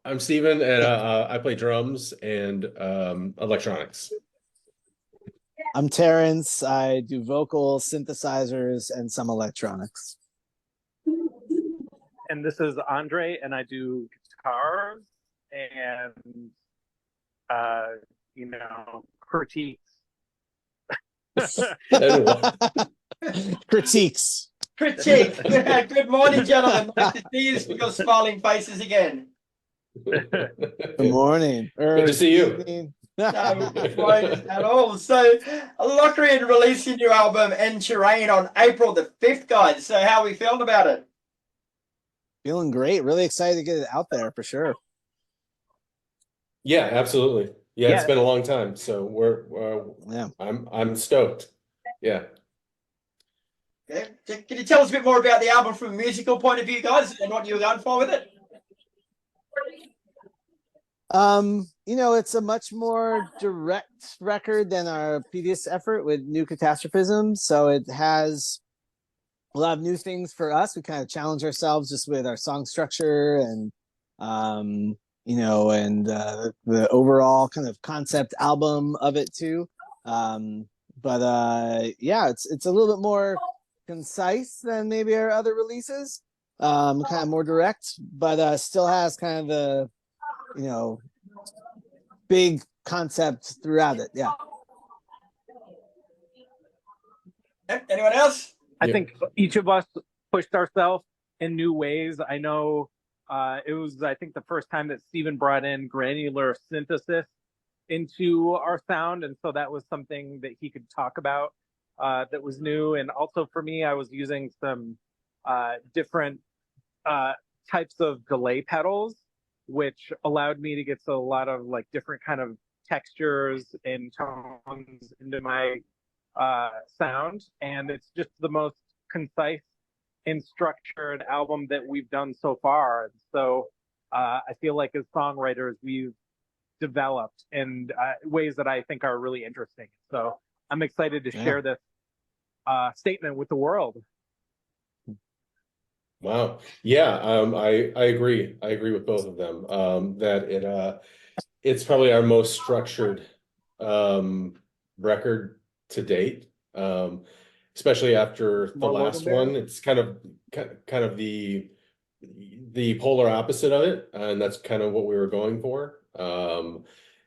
I'm Steven, and I play drums and electronics. I'm Terence. I do vocals, synthesizers, and some electronics. And this is André, and I do guitars and uh, critiques. Critiques. Critique. Good morning, gentlemen. Nice to see your smiling faces again. Good morning. Good to see you. No worries at all. So, Locrian released your new album, End Terrain, on April the 5th, guys. So, how are we feeling about it? Feeling great. Really excited to get it out there for sure. Yeah, absolutely. Yeah, it's been a long time, so I'm stoked. Yeah. Okay. Can you tell us a bit more about the album from a musical point of view, guys, and what you were going for with it? It's a much more direct record than our previous effort with New Catastrophism. So it has a lot of new things for us. We kind of challenge ourselves just with our song structure and the overall kind of concept album of it too. It's a little bit more concise than maybe our other releases. Kind of more direct, but still has kind of the big concept throughout it. Yeah. Anyone else? I think each of us pushed ourselves in new ways. I know it was, I think, the first time that Steven brought in granular synthesis into our sound. And so that was something that he could talk about that was new. And also for me, I was using some different types of delay pedals, which allowed me to get a lot of like different kind of textures and tones into my sound. And it's just the most concise and structured album that we've done so far. So I feel like as songwriters, we've developed in ways that I think are really interesting. So I'm excited to share this statement with the world. Wow. Yeah, I agree. I agree with both of them. That it's probably our most structured record to date. Especially after the last one. It's kind of the polar opposite of it, and that's kind of what we were going for.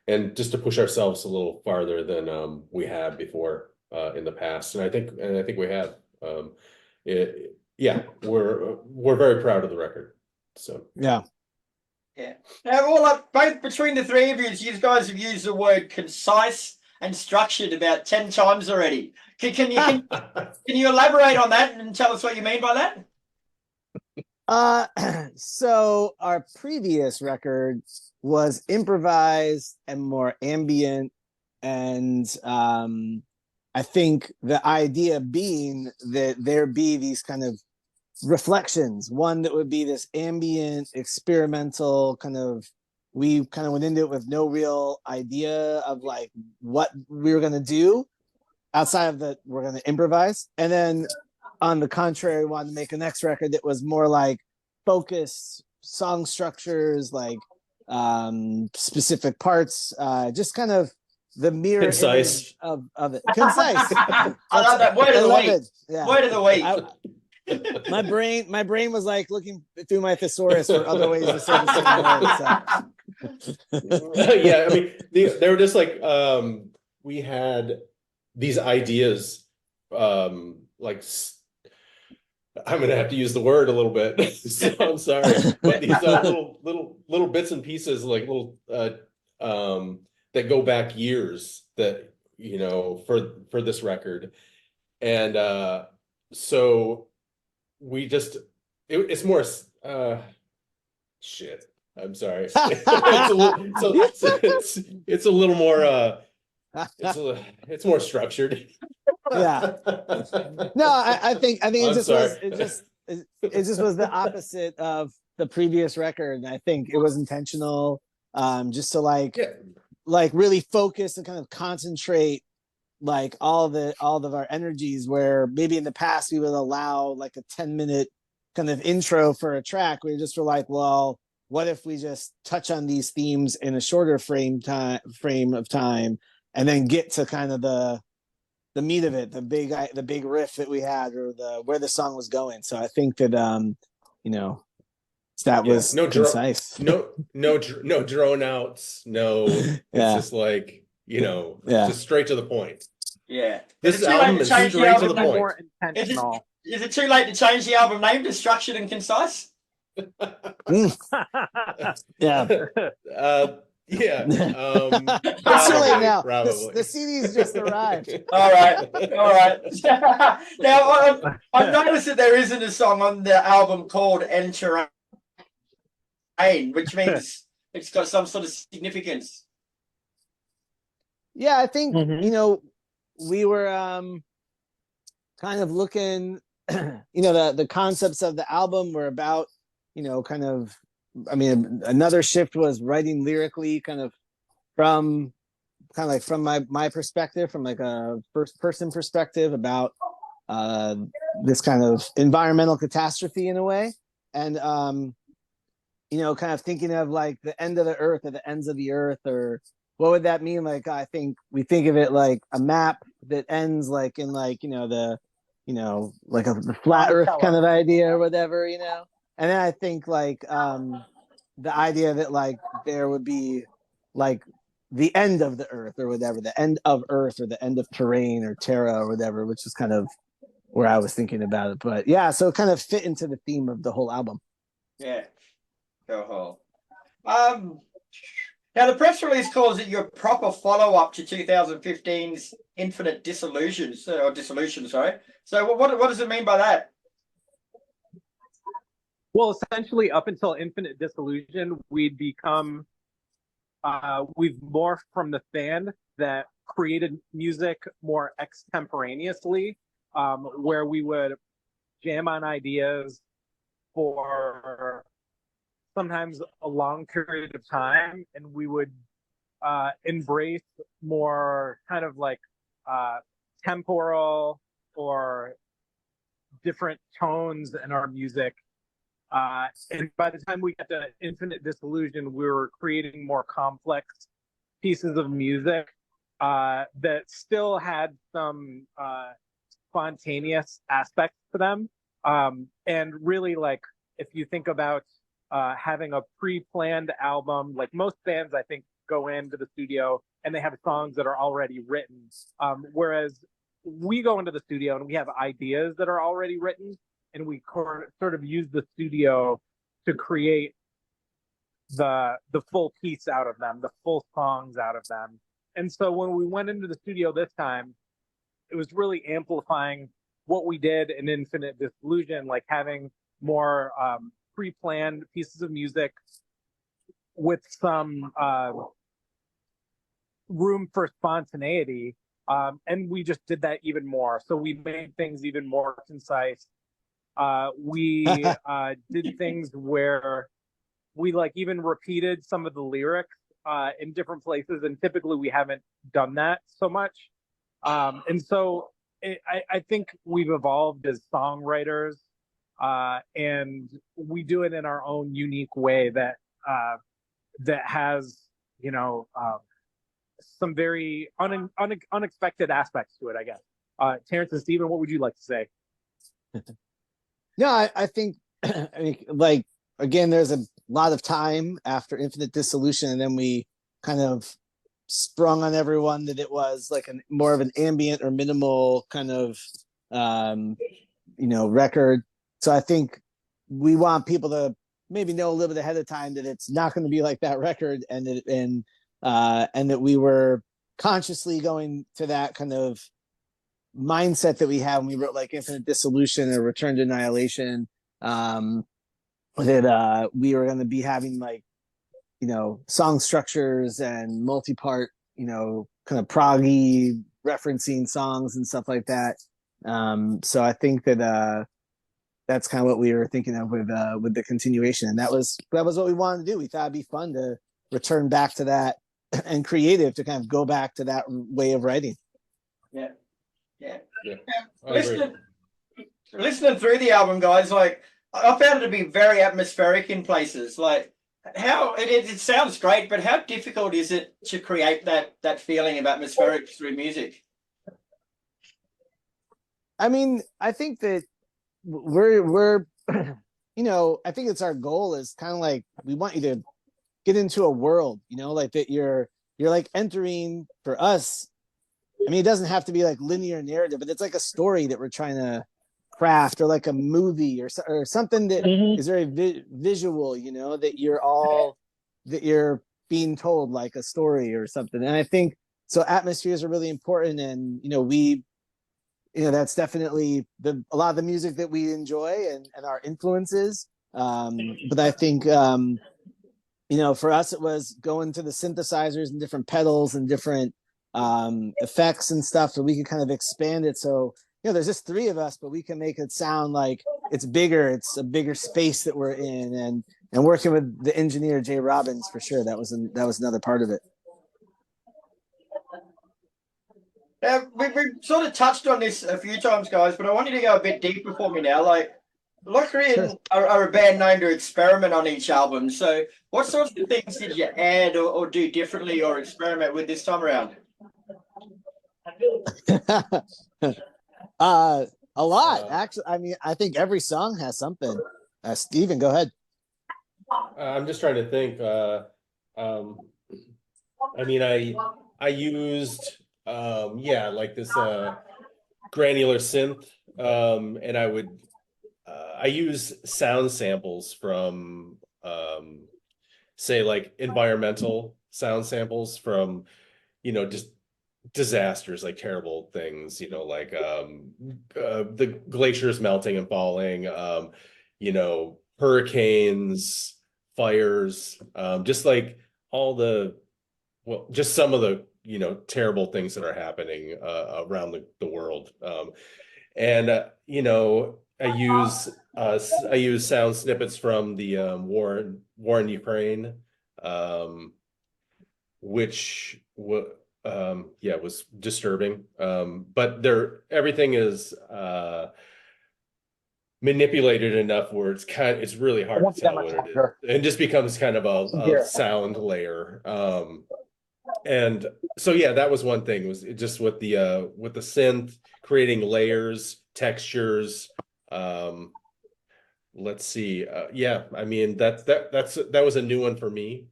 And just to push ourselves a little farther than we had before in the past. And I think we have. We're very proud of the record. So yeah. Now, both between the three of you guys have used the word concise and structured about 10 times already. Can you elaborate on that and tell us what you mean by that? So our previous record was improvised and more ambient, and I think the idea being that there be these kind of reflections, one that would be this ambient, experimental kind of, we kind of went into it with no real idea of like what we were going to do outside of that we're going to improvise. And then on the contrary, we wanted to make a next record that was more like focused song structures, like specific parts, just kind of the mirror concise of it. Concise. I love that word of the week. Yeah. Word of the week. My brain was like looking through my thesaurus for other ways to say the same word. So. Yeah, I mean, they were just like we had these ideas, like I'm gonna have to use the word a little bit, so I'm sorry, but these little bits and pieces, like little that go back years, that for this record, and so we just it's more shit. I'm sorry. It's a little more it's more structured. Yeah. No, I think it just was the opposite of the previous record. And I think it was intentional, just to like really focus and kind of concentrate like all of our energies, where maybe in the past we would allow like a 10-minute kind of intro for a track. We just were like, well, what if we just touch on these themes in a shorter frame of time, and then get to kind of the meat of it, the big riff that we had, or where the song was going. So I think that that was concise. No drone outs. No, it's just like, just straight to the point. Yeah. This album is straight to the point. More intentional. Is it too late to change the album name to Structured and Concise? Yeah. Yeah. It's too late now. Probably. The CD's just arrived. All right. Now, I've noticed that there isn't a song on the album called Enter Rain, which means it's got some sort of significance. Yeah, I think, we were kind of looking, the concepts of the album were about, another shift was writing lyrically from my perspective, from like a first person perspective about this kind of environmental catastrophe in a way. And, kind of thinking of like the end of the earth, or the ends of the earth, or what would that mean? Like, I think we think of it like a map that ends like in like, the flat earth kind of idea or whatever, And then I think like the idea that like there would be like the end of the earth or whatever, the end of earth, or the end of terrain or terra or whatever, which is kind of where I was thinking about it. But yeah, so it kind of fit into the theme of the whole album. Yeah. Go home. Now, the press release calls it your proper follow-up to 2015's Infinite Dissolution, sorry. So what does it mean by that? Well, essentially, up until Infinite Dissolution, we've morphed from the band that created music more extemporaneously, where we would jam on ideas for sometimes a long period of time, and we would embrace more kind of like temporal or different tones in our music. And by the time we got to Infinite Dissolution, we were creating more complex pieces of music that still had some spontaneous aspects to them. And really, like, if you think about having a pre-planned album, like most bands, I think, go into the studio and they have songs that are already written. Whereas we go into the studio and we have ideas that are already written, and we sort of use the studio to create the full piece out of them, the full songs out of them. And so when we went into the studio this time, it was really amplifying what we did in Infinite Dissolution, like having more pre-planned pieces of music with some room for spontaneity. And we just did that even more. So we made things even more concise. We did things where we like even repeated some of the lyrics in different places, and typically we haven't done that so much. And so I think we've evolved as songwriters, and we do it in our own unique way that has, some very unexpected aspects to it, I guess. Terence and Stephen, what would you like to say? No, I think, like, again, there's a lot of time after Infinite Dissolution, and then we kind of sprung on everyone that it was like more of an ambient or minimal kind of, record. So I think we want people to maybe know a little bit ahead of time that it's not going to be like that record, and that we were consciously going to that kind of mindset that we had when we wrote like Infinite Dissolution or Return to Annihilation, that we were going to be having like, song structures and multi-part, kind of proggy referencing songs and stuff like that. So I think that that's kind of what we were thinking of with the continuation, and that was what we wanted to do. We thought it'd be fun to return back to that, and creative to kind of go back to that way of writing. Yeah. Listening through the album, guys, like I found it to be very atmospheric in places. Like How it sounds great, but how difficult is it to create that feeling of atmospheric through music? I mean, I think that we're you know, I think it's our goal is kind of like we want you to get into a world, you know, like that you're like entering for us. I mean, it doesn't have to be like linear narrative, but it's like a story that we're trying to craft, or like a movie, or something that is very visual, you know, that you're being told like a story or something. And I think so atmospheres are really important, and you know, that's definitely a lot of the music that we enjoy, and our influences. But I think you know, for us it was going to the synthesizers and different pedals and different effects and stuff, so we could kind of expand it. So you know, there's just three of us, but we can make it sound like it's bigger. It's a bigger space that we're in, and working with the engineer Jay Robbins, for sure, that was another part of it. Now, we've sort of touched on this a few times, guys, but I want you to go a bit deeper for me now. Like, Locrian are a band known to experiment on each album. So, what sorts of things did you add or do differently or experiment with this time around? A lot, actually. I mean, I think every song has something. Steven, go ahead. I'm just trying to think. I mean, I used like this granular synth, and I use sound samples from say like environmental sound samples from, you know, just disasters, like terrible things, you know, like the glaciers melting and falling, you know, hurricanes, fires, just like all the, well, just some of the, you know, terrible things that are happening around the world. And you know, I use sound snippets from the war in Ukraine, which was disturbing. But everything is manipulated enough where it's really hard to tell what it is. It just becomes kind of a sound layer. And so yeah, that was one thing, was just with the synth, creating layers, textures. Let's see. I mean, that was a new one for me.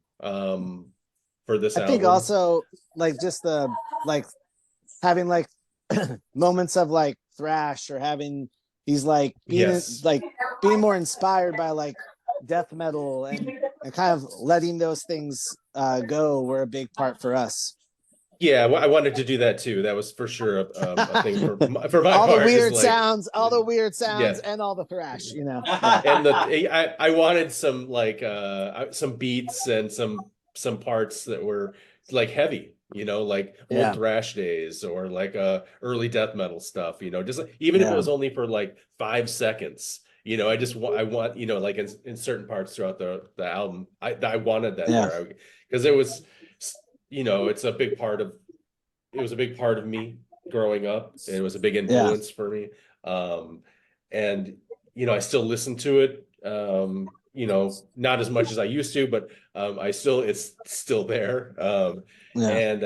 For this album. I think also like just like having like moments of like thrash, or having these like being more inspired by like death metal, and kind of letting those things go were a big part for us. Yeah, I wanted to do that too. That was for sure a thing for my all part. The weird sounds, and all the thrash, you know. And I wanted some like some beats and some parts that were like heavy, you know, like old thrash days, or like early death metal stuff, you know, just even if it was only for like 5 seconds, you know. I want, you know, like in certain parts throughout the album, I wanted that there, because it was, you know, it was a big part of me growing up. It was a big influence for me. And you know, I still listen to it, you know, not as much as I used to, but it's still there. And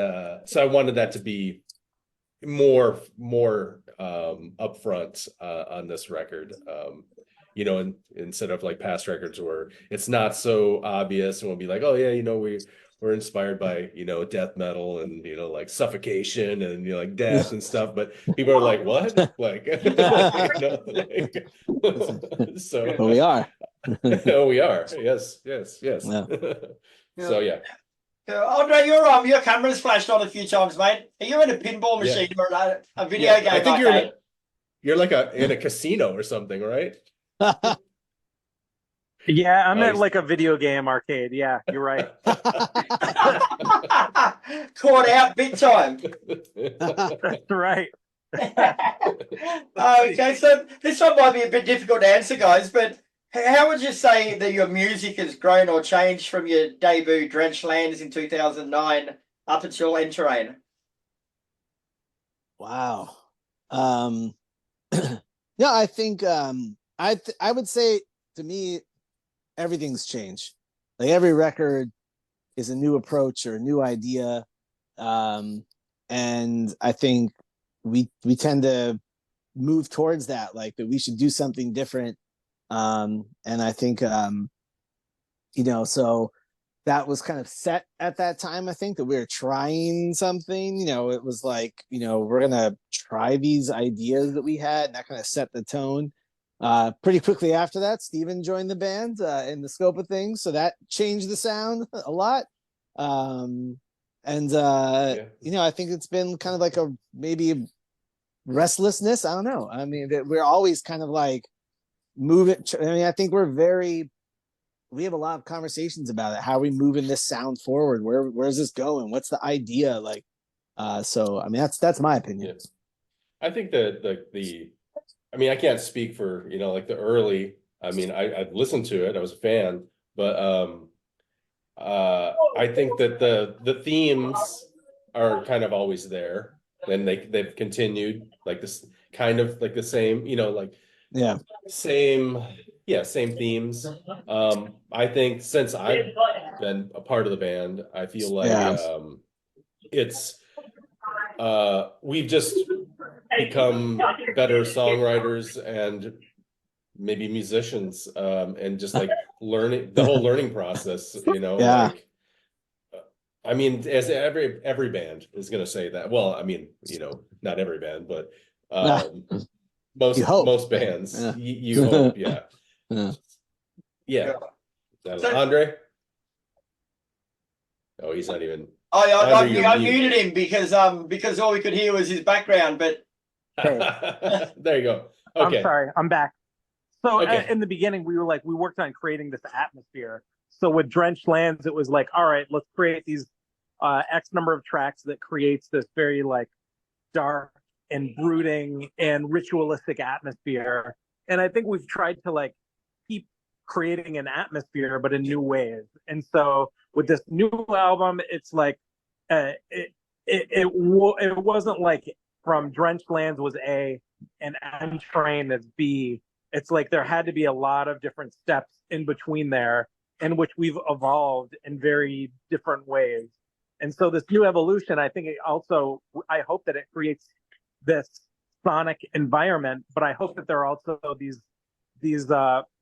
so I wanted that to be more upfront on this record, you know, instead of like past records where it's not so obvious, and we'll be like, oh yeah, you know, we're inspired by, you know, death metal and, you know, like suffocation and, you know, like death and stuff, but people are like, what? Like, you know, like so but we are. Oh, we are. Yes. So yeah. Andre, your camera's flashed on a few times, mate. Are you in a pinball machine or a video game? I think you're like in a casino or something, right? Yeah, I'm at like a video game arcade. Yeah, you're right. Caught out big time. That's right. Okay, so this one might be a bit difficult to answer, guys, but how would you say that your music has grown or changed from your debut Drenched Lands in 2009 up until Enterrain? Wow. Yeah, I think I would say, to me, everything's changed. Like every record is a new approach or a new idea. And I think we tend to move towards that, like that we should do something different. And I think so that was kind of set at that time. I think that we were trying something, it was like, we're gonna try these ideas that we had, and that kind of set the tone. Pretty quickly after that, Steven joined the band in the scope of things, so that changed the sound a lot. I think it's been kind of like a maybe restlessness. I don't know. I mean, that we're always kind of like moving. I mean, I think we have a lot of conversations about it. How are we moving this sound forward? Where's this going? What's the idea? Like, so I mean, that's my opinion. Yeah. I think that I mean, I can't speak for, like the early, I mean, I've listened to it, I was a fan, but I think that the themes are kind of always there. And they've continued like this kind of like the same, like same themes. I think since I've been a part of the band, I feel like it's we've just become better songwriters and maybe musicians, and just like learning the whole learning process, like I mean, as every band is going to say that. Well, I mean, not every band, but most bands, you hope, yeah. Andre? Oh, he's not even. I muted him because all we could hear was his background. But there you go. Okay. I'm sorry, I'm back. So in the beginning, we worked on creating this atmosphere. So with Drenched Lands, it was like, all right, let's create these X number of tracks that creates this very like dark and brooding and ritualistic atmosphere. And I think we've tried to like keep creating an atmosphere, but in new ways. And so with this new album, it's like it wasn't like from Drenched Lands was A and Untrained as B. It's like there had to be a lot of different steps in between there, in which we've evolved in very different ways. And so this new evolution, I think I hope that it creates this sonic environment, but I hope that there are also these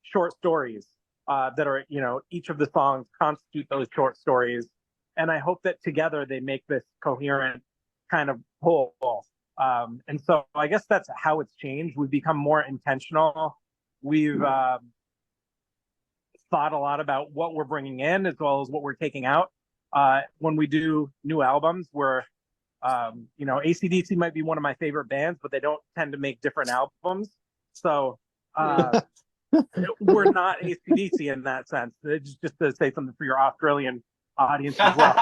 short stories that are, each of the songs constitute those short stories. And I hope that together they make this coherent kind of whole. And so I guess that's how it's changed. We've become more intentional. We've thought a lot about what we're bringing in as well as what we're taking out. When we do new albums, AC/DC might be one of my favorite bands, but they don't tend to make different albums. So we're not AC/DC in that sense. Just to say something for your Australian audience as well.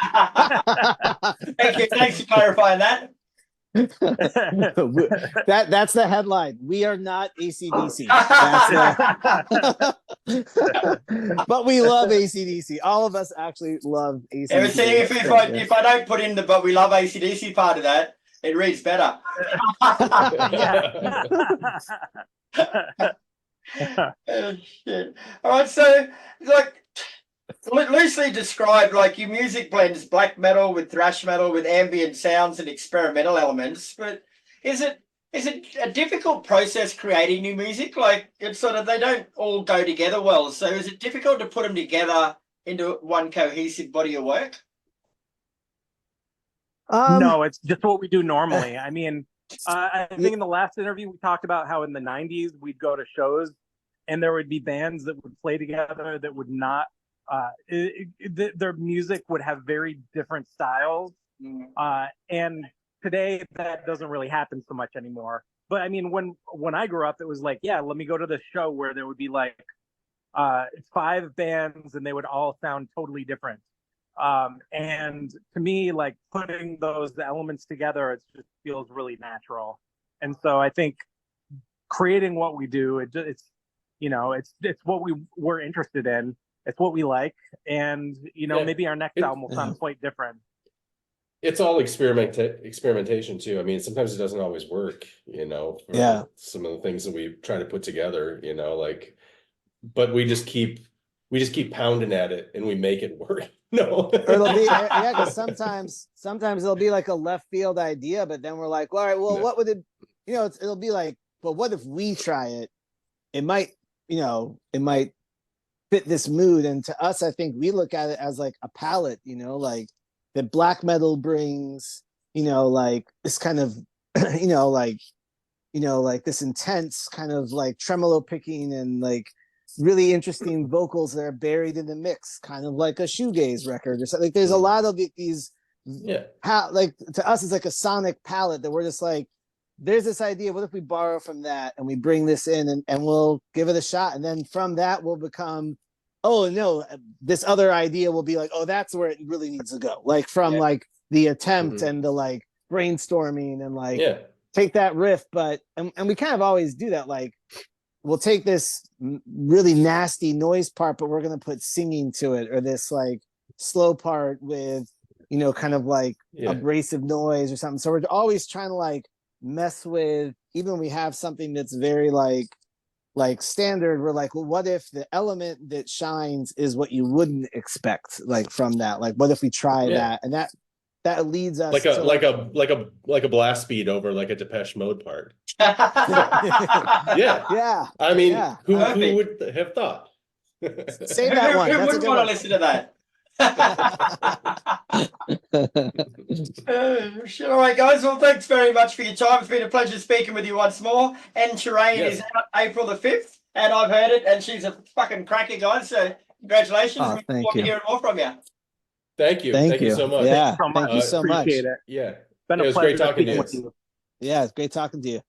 Thanks for clarifying that. That's the headline. We are not AC/DC. But we love AC/DC. All of us actually love AC/DC. If I don't put in the "but we love AC/DC" part of that, it reads better. Oh, shit. All right, so like loosely described, like your music blends black metal with thrash metal with ambient sounds and experimental elements. But is it a difficult process creating new music? Like it's sort of they don't all go together well. So is it difficult to put them together into one cohesive body of work? No, it's just what we do normally. I mean, I think in the last interview we talked about how in the 90s we'd go to shows and there would be bands that would play together that would not their music would have very different styles. And today that doesn't really happen so much anymore. But I mean, when I grew up, it was like, yeah, let me go to the show where there would be like 5 bands and they would all sound totally different. And to me, like putting those elements together, it just feels really natural. And so I think creating what we do, it's what we're interested in. It's what we like. And, maybe our next album will sound quite different. It's all experimentation too. I mean, sometimes it doesn't always work, some of the things that we try to put together, but we just keep we just keep pounding at it and we make it work. No. Or it'll be, yeah, because sometimes it'll be like a left field idea, but then we're like, all right, well, what would it, it'll be like, but what if we try it? It might, it might fit this mood. And to us, I think we look at it as like a palette, like that black metal brings, like this kind of, like this intense kind of like tremolo picking and like really interesting vocals that are buried in the mix, kind of like a shoegaze record or something. Like there's a lot of these, like to us, it's like a sonic palette that we're just like, there's this idea. What if we borrow from that and we bring this in and we'll give it a shot? And then from that, we'll become, oh no, this other idea will be like, oh, that's where it really needs to go. Like from like the attempt and the like brainstorming and like take that riff. But, and we kind of always do that. Like, we'll take this really nasty noise part, but we're going to put singing to it, or this like slow part with, kind of like abrasive noise or something. So we're always trying to like mess with, even when we have something that's very like standard, we're like, well, what if the element that shines is what you wouldn't expect, like from that? Like, what if we try that? And that leads us like a blast beat over like a Depeche Mode part. Yeah. I mean, who would have thought? Say that one. Who That's wouldn't want to listen to that? Sure. All right, guys. Well, thanks very much for your time. It's been a pleasure speaking with you once more. And Terrain is out April the 5th, and I've heard it, and she's a fucking cracker, guys. So congratulations. Oh, We look forward to hearing more from you. Thank you. Thank you so much. Yeah. Thank you so much. Appreciate it. Yeah. Been a It was pleasure great talking to speaking you. with you. Yeah, it's great talking to you.